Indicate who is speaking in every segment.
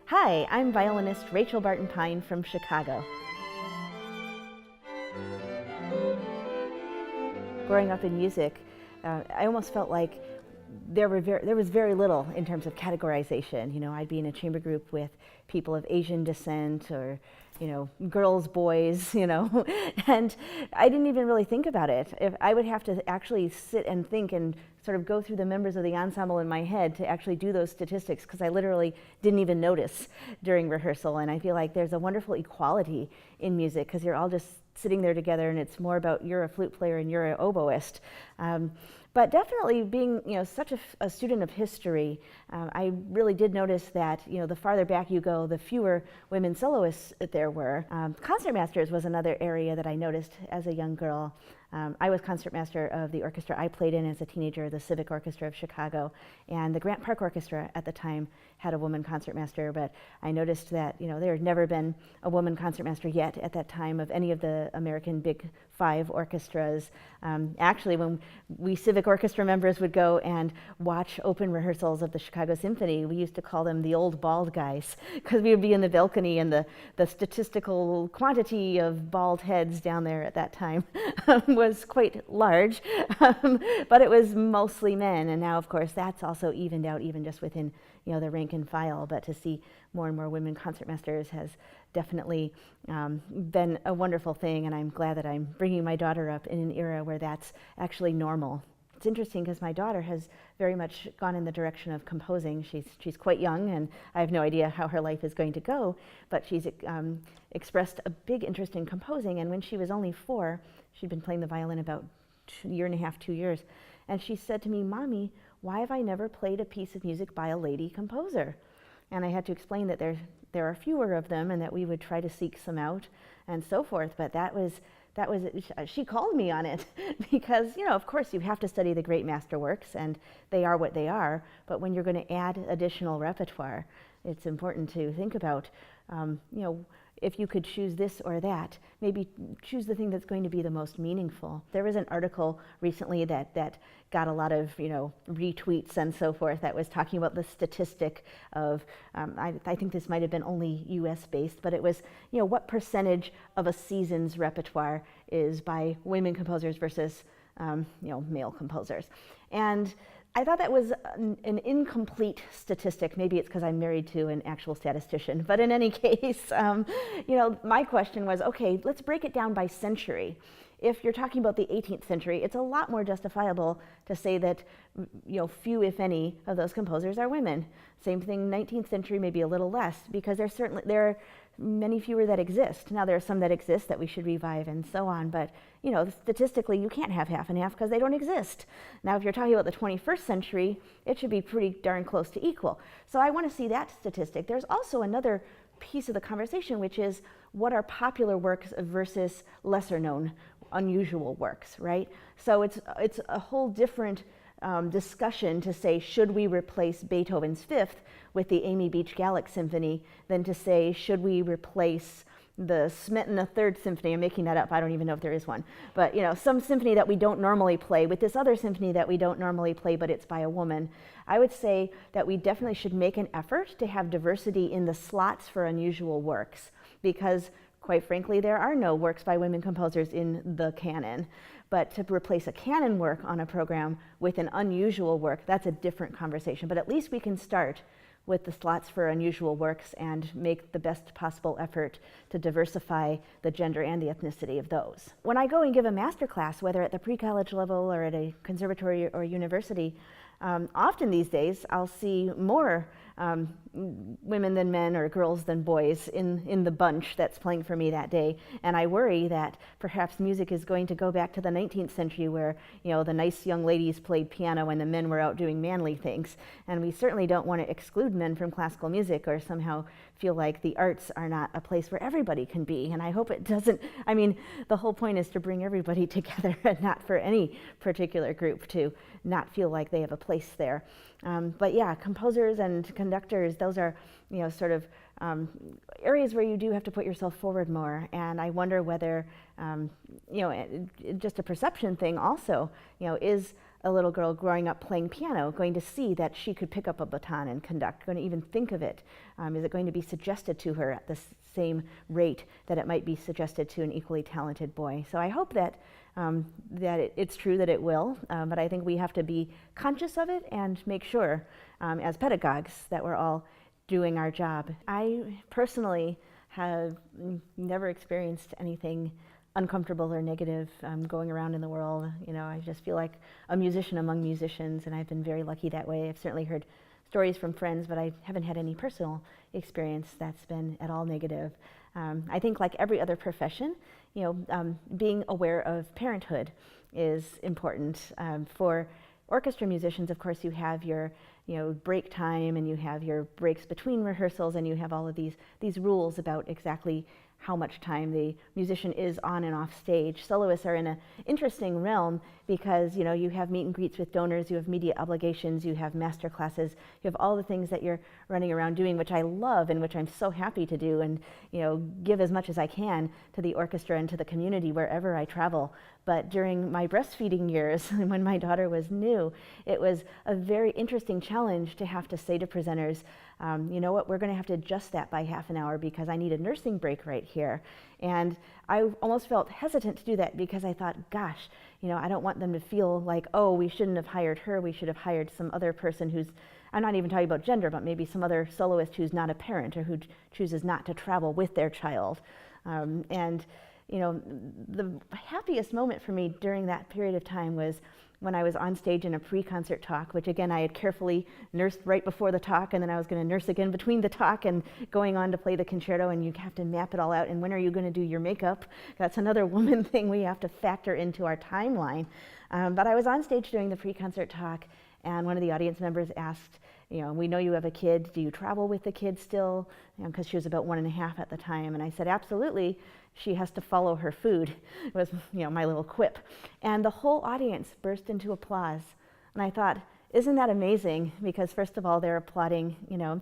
Speaker 1: Hi, I'm violinist Rachel Barton Pine from Chicago. Growing up in music, I almost felt like there was very little in terms of categorization. You know, I'd be in a chamber group with people of Asian descent or, you know, girls, boys, you know, and I didn't even really think about it. If I would have to actually sit and think and sort of go through the members of the ensemble in my head to actually do those statistics, because I literally didn't even notice during rehearsal. And I feel like there's a wonderful equality in music because you're all just sitting there together, and it's more about you're a flute player and you're an oboist. But definitely being, you know, such a student of history, I really did notice that, you know, the farther back you go, the fewer women soloists there were. Concertmasters was another area that I noticed as a young girl. I was concertmaster of the orchestra I played in as a teenager, the Civic Orchestra of Chicago, and the Grant Park Orchestra at the time had a woman concertmaster, but I noticed that, you know, there had never been a woman concertmaster yet at that time of any of the American Big Five orchestras. Actually, when we Civic Orchestra members would go and watch open rehearsals of the Chicago Symphony, we used to call them the old bald guys, because we would be in the balcony and the statistical quantity of bald heads down there at that time was quite large, but it was mostly men. And now, of course, that's also evened out even just within, you know, the rank and file. But to see more and more women concertmasters has definitely been a wonderful thing, and I'm glad that I'm bringing my daughter up in an era where that's actually normal. It's interesting because my daughter has very much gone in the direction of composing. She's quite young, and I have no idea how her life is going to go, but she's expressed a big interest in composing. And when she was only 4, she'd been playing the violin about a year and a half, 2 years, and she said to me, "Mommy, why have I never played a piece of music by a lady composer?" And I had to explain that there are fewer of them and that we would try to seek some out and so forth. But that was she called me on it because, you know, of course you have to study the great masterworks and they are what they are, but when you're going to add additional repertoire, it's important to think about, you know, if you could choose this or that, maybe choose the thing that's going to be the most meaningful. There was an article recently that got a lot of, you know, retweets and so forth that was talking about the statistic of, I think this might have been only US based, but it was, you know, what percentage of a season's repertoire is by women composers versus, you know, male composers. And I thought that was an incomplete statistic. Maybe it's because I'm married to an actual statistician. But in any case, you know, my question was, okay, let's break it down by century. If you're talking about the 18th century, it's a lot more justifiable to say that, you know, few, if any, of those composers are women. Same thing, 19th century, maybe a little less, because there are many fewer that exist. Now, there are some that exist that we should revive and so on, but, you know, statistically, you can't have half and half because they don't exist. Now, if you're talking about the 21st century, it should be pretty darn close to equal. So I want to see that statistic. There's also another piece of the conversation, which is what are popular works versus lesser known, unusual works, right? So it's a whole different discussion to say, should we replace Beethoven's Fifth with the Amy Beach Gallic Symphony than to say, should we replace the Smetana Third Symphony? I'm making that up. I don't even know if there is one. But, you know, some symphony that we don't normally play with this other symphony that we don't normally play, but it's by a woman. I would say that we definitely should make an effort to have diversity in the slots for unusual works, because quite frankly, there are no works by women composers in the canon. But to replace a canon work on a program with an unusual work, that's a different conversation. But at least we can start with the slots for unusual works and make the best possible effort to diversify the gender and the ethnicity of those. When I go and give a master class, whether at the pre-college level or at a conservatory or university, often these days I'll see more women than men or girls than boys in the bunch that's playing for me that day. And I worry that perhaps music is going to go back to the 19th century where, you know, the nice young ladies played piano and the men were out doing manly things. And we certainly don't want to exclude men from classical music or somehow feel like the arts are not a place where everybody can be. And I hope it doesn't. I mean, the whole point is to bring everybody together and not for any particular group to not feel like they have a place there. But yeah, composers and conductors, those are, you know, sort of areas where you do have to put yourself forward more. And I wonder whether, you know, just a perception thing also, you know, is a little girl growing up playing piano going to see that she could pick up a baton and conduct, going to even think of it? Is it going to be suggested to her at the same rate that it might be suggested to an equally talented boy? So I hope that it's true that it will, but I think we have to be conscious of it and make sure, as pedagogues, that we're all doing our job. I personally have never experienced anything uncomfortable or negative going around in the world. You know, I just feel like a musician among musicians, and I've been very lucky that way. I've certainly heard stories from friends, but I haven't had any personal experience that's been at all negative. I think, like every other profession, you know, being aware of parenthood is important. For orchestra musicians, of course, you have your, you know, break time, and you have your breaks between rehearsals, and you have all of these rules about exactly how much time the musician is on and off stage. Soloists are in an interesting realm because, you know, you have meet and greets with donors, you have media obligations, you have master classes, you have all the things that you're running around doing, which I love and which I'm so happy to do, and, you know, give as much as I can to the orchestra and to the community wherever I travel. But during my breastfeeding years, when my daughter was new, it was a very interesting challenge to have to say to presenters, you know what, we're going to have to adjust that by half an hour because I need a nursing break right here. And I almost felt hesitant to do that because I thought, gosh, you know, I don't want them to feel like, oh, we shouldn't have hired her, we should have hired some other person who's, I'm not even talking about gender, but maybe some other soloist who's not a parent or who chooses not to travel with their child. And you know, the happiest moment for me during that period of time was when I was on stage in a pre-concert talk, which again I had carefully nursed right before the talk, and then I was going to nurse again between the talk and going on to play the concerto, and you have to map it all out. And when are you going to do your makeup? That's another woman thing we have to factor into our timeline. But I was on stage doing the pre-concert talk, and one of the audience members asked, you know, we know you have a kid, do you travel with the kid still? Because she was about 1.5 at the time. And I said, absolutely, she has to follow her food, was, you know, my little quip. And the whole audience burst into applause. And I thought, isn't that amazing? Because first of all, they're applauding, you know,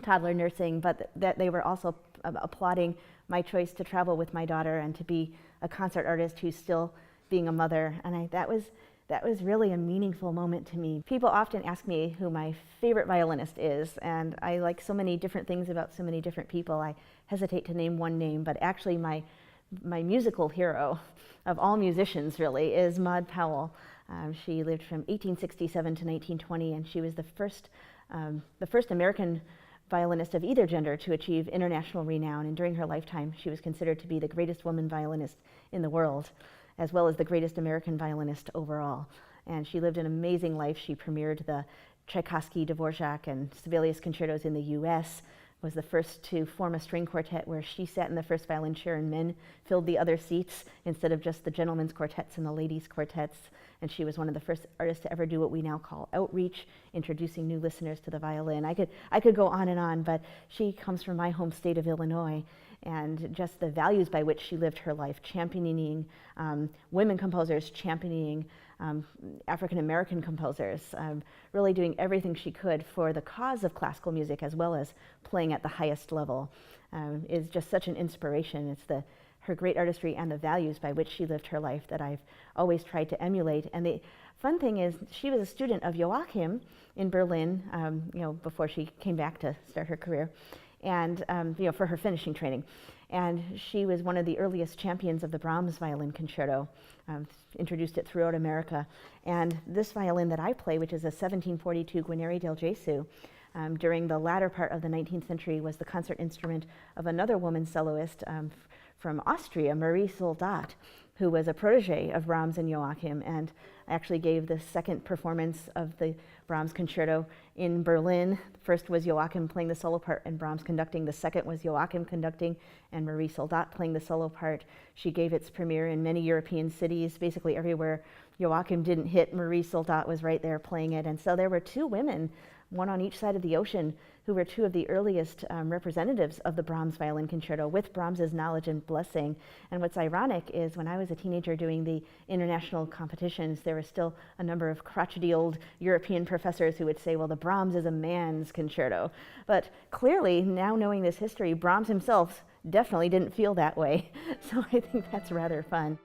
Speaker 1: toddler nursing, but that they were also applauding my choice to travel with my daughter and to be a concert artist who's still being a mother. And that was really a meaningful moment to me. People often ask me who my favorite violinist is, and I like so many different things about so many different people. I hesitate to name one name, but actually my musical hero of all musicians really is Maud Powell. She lived from 1867 to 1920, and she was the first American violinist of either gender to achieve international renown. And during her lifetime, she was considered to be the greatest woman violinist in the world, as well as the greatest American violinist overall. And she lived an amazing life. She premiered the Tchaikovsky, Dvorak, and Sibelius concertos in the US, was the first to form a string quartet where she sat in the first violin chair and men filled the other seats instead of just the gentlemen's quartets and the ladies' quartets. And she was one of the first artists to ever do what we now call outreach, introducing new listeners to the violin. I could go on, but she comes from my home state of Illinois, and just the values by which she lived her life, championing women composers, championing African American composers, really doing everything she could for the cause of classical music as well as playing at the highest level, is just such an inspiration. It's her great artistry and the values by which she lived her life that I've always tried to emulate. And the fun thing is, she was a student of Joachim in Berlin, you know, before she came back to start her career, and you know, for her finishing training. And she was one of the earliest champions of the Brahms violin concerto, introduced it throughout America. And this violin that I play, which is a 1742 Guarneri del Gesù, during the latter part of the 19th century was the concert instrument of another woman soloist from Austria, Marie Soldat, who was a protege of Brahms and Joachim, and actually gave the second performance of the Brahms concerto in Berlin. First was Joachim playing the solo part and Brahms conducting. The second was Joachim conducting and Marie Soldat playing the solo part. She gave its premiere in many European cities, basically everywhere Joachim didn't hit, Marie Soldat was right there playing it. And so there were two women, one on each side of the ocean, who were two of the earliest representatives of the Brahms violin concerto with Brahms's knowledge and blessing. And what's ironic is when I was a teenager doing the international competitions, there were still a number of crotchety old European professors who would say, well, the Brahms is a man's concerto. But clearly, now knowing this history, Brahms himself definitely didn't feel that way. So I think that's rather fun.